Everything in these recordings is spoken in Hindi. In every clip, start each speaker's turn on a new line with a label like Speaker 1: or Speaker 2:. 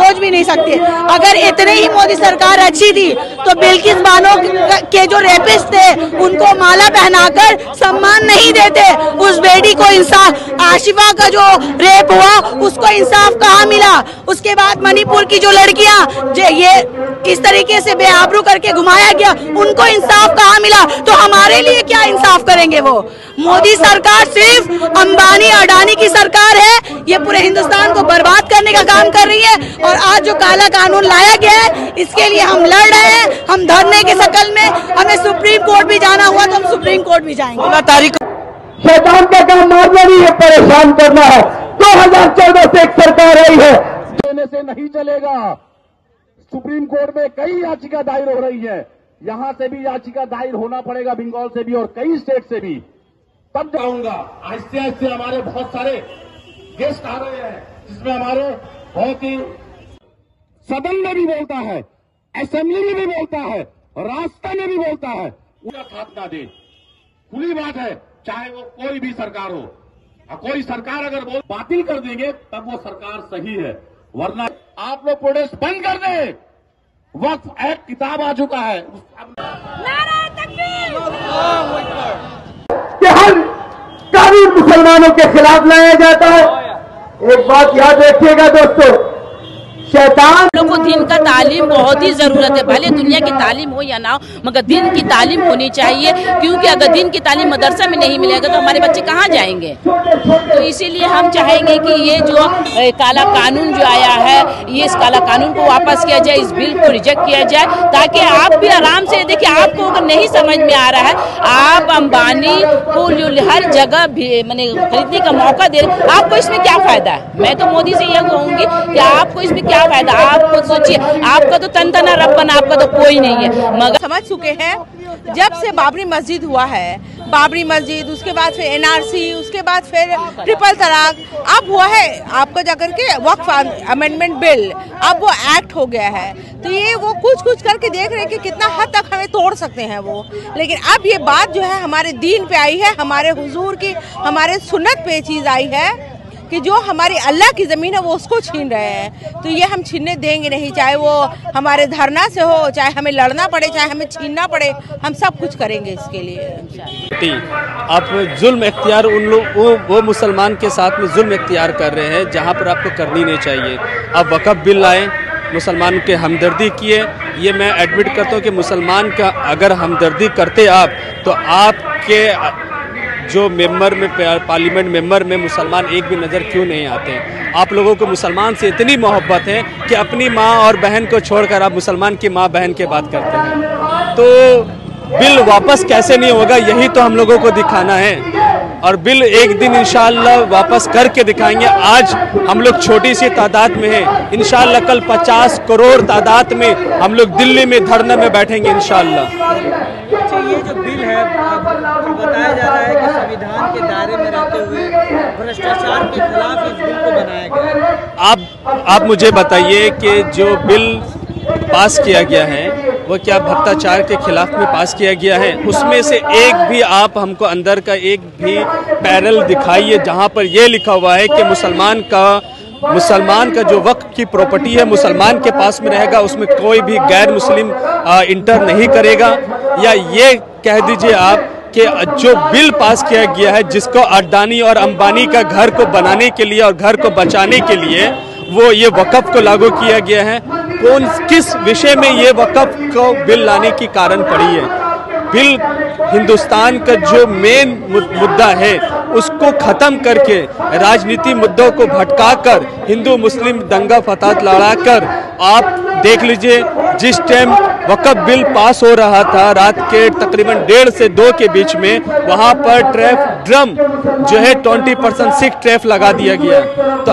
Speaker 1: सोच भी नहीं सकते। अगर इतनी ही मोदी सरकार अच्छी थी तो बिल्किस बानो के जो रेपिस्ट थे उनको माला पहनाकर सम्मान नहीं देते। उस बेटी को इंसाफ, आशिफा का जो रेप हुआ उसको इंसाफ कहाँ मिला? उसके बाद मणिपुर की जो लड़कियां ये इस तरीके से बेआबरू करके घुमाया गया, उनको इंसाफ कहाँ मिला? तो हमारे लिए क्या इंसाफ करेंगे वो? मोदी सरकार सिर्फ अंबानी अडानी की सरकार है, ये पूरे हिंदुस्तान को बर्बाद करने का काम कर रही है। और आज जो काला कानून लाया गया है इसके लिए हम लड़ रहे हैं। हम धरने के शकल में, हमें सुप्रीम कोर्ट भी जाना हुआ तो हम सुप्रीम कोर्ट भी जाएंगे। तारीख
Speaker 2: शैतान का काम मारना नहीं है, परेशान करना है। 2014 से एक सरकार आई है, देने से नहीं चलेगा। सुप्रीम कोर्ट में कई याचिका दायर हो रही है, यहां से भी याचिका दायर होना पड़ेगा, बंगाल से भी और कई स्टेट से भी। तब जाऊंगा। आहिस्ते आहिस्ते हमारे बहुत सारे गेस्ट आ रहे हैं, जिसमें हमारे बहुत ही सदन में भी बोलता है, असेंबली में भी बोलता है, रास्ते में भी बोलता है, उनका साथ ना दे। खुली बात है, चाहे वो कोई भी सरकार हो, कोई सरकार अगर वो बातिल कर देंगे तब वो सरकार सही है, वरना आप लोग प्रोटेस्ट बंद कर दें। वक्फ एक्ट किताब आ चुका है कि हर कानून मुसलमानों के खिलाफ लाया जाता है। एक बात याद रखिएगा दोस्तों, शैतान
Speaker 3: लोगों को दिन का तालीम बहुत ही जरूरत है। भले दुनिया की तालीम हो या ना हो, मगर दिन की तालीम होनी चाहिए, क्योंकि अगर दिन की तालीम मदरसा में नहीं मिलेगा तो हमारे बच्चे कहाँ जाएंगे। तो इसीलिए हम चाहेंगे कि ये जो काला कानून जो आया है, ये इस काला कानून को वापस किया जाए, इस बिल को रिजेक्ट किया जाए, ताकि आप भी आराम से देखिए। आपको अगर नहीं समझ में आ रहा है, आप अंबानी को हर जगह मैंने खरीदने का मौका दे, आपको इसमें क्या फायदा है? मैं तो मोदी से यह कहूंगी कि आपको इसमें क्या फायदा? आप खुद सोचिए, आपका तो तन तना रब्बन, आपका तो कोई नहीं है। मगर
Speaker 4: समझ चुके हैं, जब से बाबरी मस्जिद हुआ है, बाबरी मस्जिद, उसके बाद फिर एनआरसी, उसके बाद फिर ट्रिपल तलाक, अब हुआ है आपका जाकर के वक्फ अमेंडमेंट बिल, अब वो एक्ट हो गया है। तो ये वो कुछ करके देख रहे हैं कि कितना हद तक हमें तोड़ सकते हैं वो। लेकिन अब ये बात जो है हमारे दीन पे आई है, हमारे हुजूर की, हमारे सुन्नत पे चीज़ आई है कि जो हमारी अल्लाह की ज़मीन है वो उसको छीन रहे हैं। तो ये हम छीनने देंगे नहीं, चाहे वो हमारे धरना से हो, चाहे हमें लड़ना पड़े, चाहे हमें छीनना पड़े, हम सब कुछ करेंगे इसके लिए।
Speaker 5: आप जुल्म इख्तियार वो मुसलमान के साथ में जुल्म इख्तियार कर रहे हैं जहाँ पर आपको करनी नहीं चाहिए। आप वक़्फ़ बिल लाएँ, मुसलमान के हमदर्दी किए, ये मैं एडमिट करता हूँ कि मुसलमान का अगर हमदर्दी करते आप, तो आपके जो मेंबर में, पार्लियामेंट मेंबर में मुसलमान एक भी नज़र क्यों नहीं आते? आप लोगों को मुसलमान से इतनी मोहब्बत है कि अपनी माँ और बहन को छोड़कर आप मुसलमान की माँ बहन की बात करते हैं। तो बिल वापस कैसे नहीं होगा, यही तो हम लोगों को दिखाना है। और बिल एक दिन इंशाअल्लाह वापस करके दिखाएंगे। आज हम लोग छोटी सी तादाद में हैं, इंशाअल्लाह कल 50 करोड़ तादाद में हम लोग दिल्ली में धरने में बैठेंगे इंशाअल्लाह।
Speaker 6: अच्छा, ये जो बिल है, बताया जा रहा है कि संविधान के दायरे में रहते हुए भ्रष्टाचार के खिलाफ इस बिल को बनाया गया है।
Speaker 5: आप मुझे बताइए कि जो बिल पास किया गया है वो क्या भ्रष्टाचार के खिलाफ में पास किया गया है? उसमें से एक भी आप हमको अंदर का एक भी पैरल दिखाइए जहां पर यह लिखा हुआ है कि मुसलमान का जो वक्फ की प्रॉपर्टी है मुसलमान के पास में रहेगा, उसमें कोई भी गैर मुस्लिम इंटर नहीं करेगा। या ये कह दीजिए आप कि जो बिल पास किया गया है, जिसको अडानी और अंबानी का घर को बनाने के लिए और घर को बचाने के लिए वो ये वक़्फ़ को लागू किया गया है, किस विषय में ये वक़्फ़ को बिल लाने की कारण पड़ी है? बिल हिंदुस्तान का जो मेन मुद्दा है उसको ख़त्म करके राजनीति मुद्दों को भटकाकर हिंदू मुस्लिम दंगा फसाद लड़ाकर, आप देख लीजिए जिस टाइम वक़्फ़ बिल पास हो रहा था रात के तकरीबन 1:30 से 2 के बीच में, वहाँ पर ड्रम जो है 20% सिख ट्रैफ लगा दिया गया। तो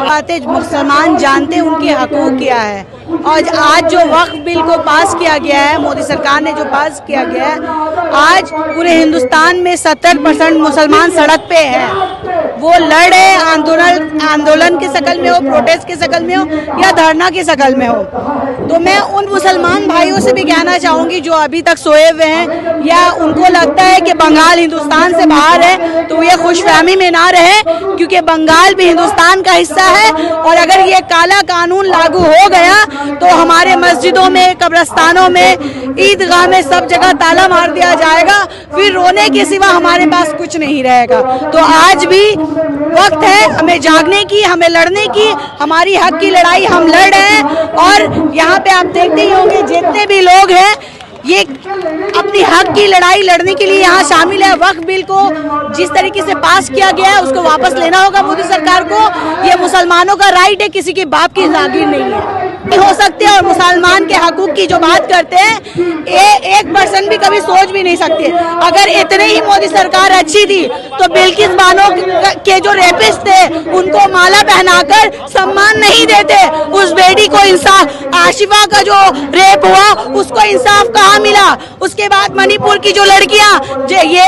Speaker 1: मुसलमान जानते उनके हकूक़ क्या है। और आज जो वक्फ बिल को पास किया गया है, मोदी सरकार ने जो पास किया गया है, आज पूरे हिंदुस्तान में 70% मुसलमान सड़क पे हैं। वो लड़े, आंदोलन की शक्ल में हो, प्रोटेस्ट की शक्ल में हो या धरना की शक्ल में हो। तो मैं उन मुसलमान भाइयों से भी कहना चाहूंगी जो अभी तक सोए हुए हैं या उनको लगता है कि बंगाल हिंदुस्तान से बाहर है, तो ये खुशफहमी में ना रहे, क्योंकि बंगाल भी हिंदुस्तान का हिस्सा है। और अगर ये काला कानून लागू हो गया तो हमारे मस्जिदों में, कब्रिस्तानों में, ईदगाह में सब जगह ताला मार दिया जाएगा, फिर रोने के सिवा हमारे पास कुछ नहीं रहेगा। तो आज भी वक्त है हमें जागने की, हमें लड़ने की, हमारी हक की लड़ाई हम लड़ रहे हैं। और यहाँ पे आप देखते ही होंगे जितने भी लोग हैं ये अपनी हक की लड़ाई लड़ने के लिए यहाँ शामिल है। वक्फ बिल को जिस तरीके से पास किया गया है उसको वापस लेना होगा मोदी सरकार को। ये मुसलमानों का राइट है, किसी के बाप की जागीर नहीं है, नहीं हो सकते। और मुसलमान के हकूक की जो बात करते हैं 1% भी कभी सोच भी नहीं सकते। अगर इतने ही मोदी सरकार अच्छी थी तो बिल्किस बानो के जो रेपिस्ट थे उनको माला पहनाकर सम्मान नहीं देते। उस बेटी को इंसाफ, आशिफा का जो रेप हुआ उसको इंसाफ कहाँ मिला? उसके बाद मणिपुर की जो लड़कियां ये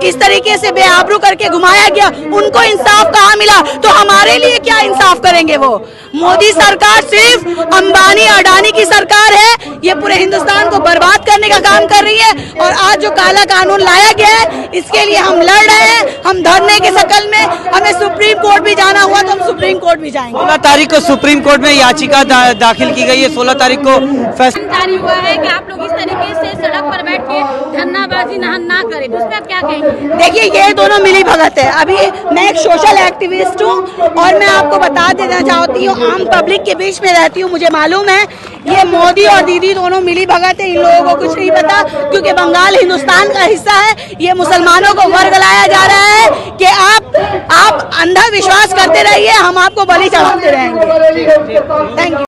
Speaker 1: इस तरीके से बेआबरू करके घुमाया गया, उनको इंसाफ कहाँ मिला? तो हमारे लिए क्या इंसाफ करेंगे वो? मोदी सरकार सिर्फ अंबानी अडानी की सरकार है, ये पूरे हिंदुस्तान को बर्बाद करने का काम कर रही है। और आज जो काला कानून लाया गया है इसके लिए हम लड़ रहे हैं, हम धरने की शक्ल में। हमें सुप्रीम कोर्ट भी जाना हुआ तो हम सुप्रीम कोर्ट भी जाएंगे।
Speaker 6: 16 तारीख को सुप्रीम कोर्ट में याचिका दाखिल की गई है। 16 तारीख को फैसला
Speaker 7: जारी हुआ है कि आप लोग इस तरीके से सड़क पर बैठ के धरनाबाजी ना करें, उस पर आप क्या कहेंगे?
Speaker 1: देखिए ये दोनों मिली भगत है। अभी मैं एक सोशल एक्टिविस्ट हूँ और मैं आपको बता देना चाहती हूँ, आम पब्लिक के बीच में रहती हूँ, मुझे मालूम है ये मोदी और दीदी दोनों मिली भगत है। इन लोगों को कुछ नहीं पता, क्योंकि बंगाल हिंदुस्तान का हिस्सा है। ये मुसलमानों को वर्गलाया जा रहा है कि आप अंधा विश्वास करते रहिए, हम आपको बलि चढ़ाते रहेंगे। Thank you.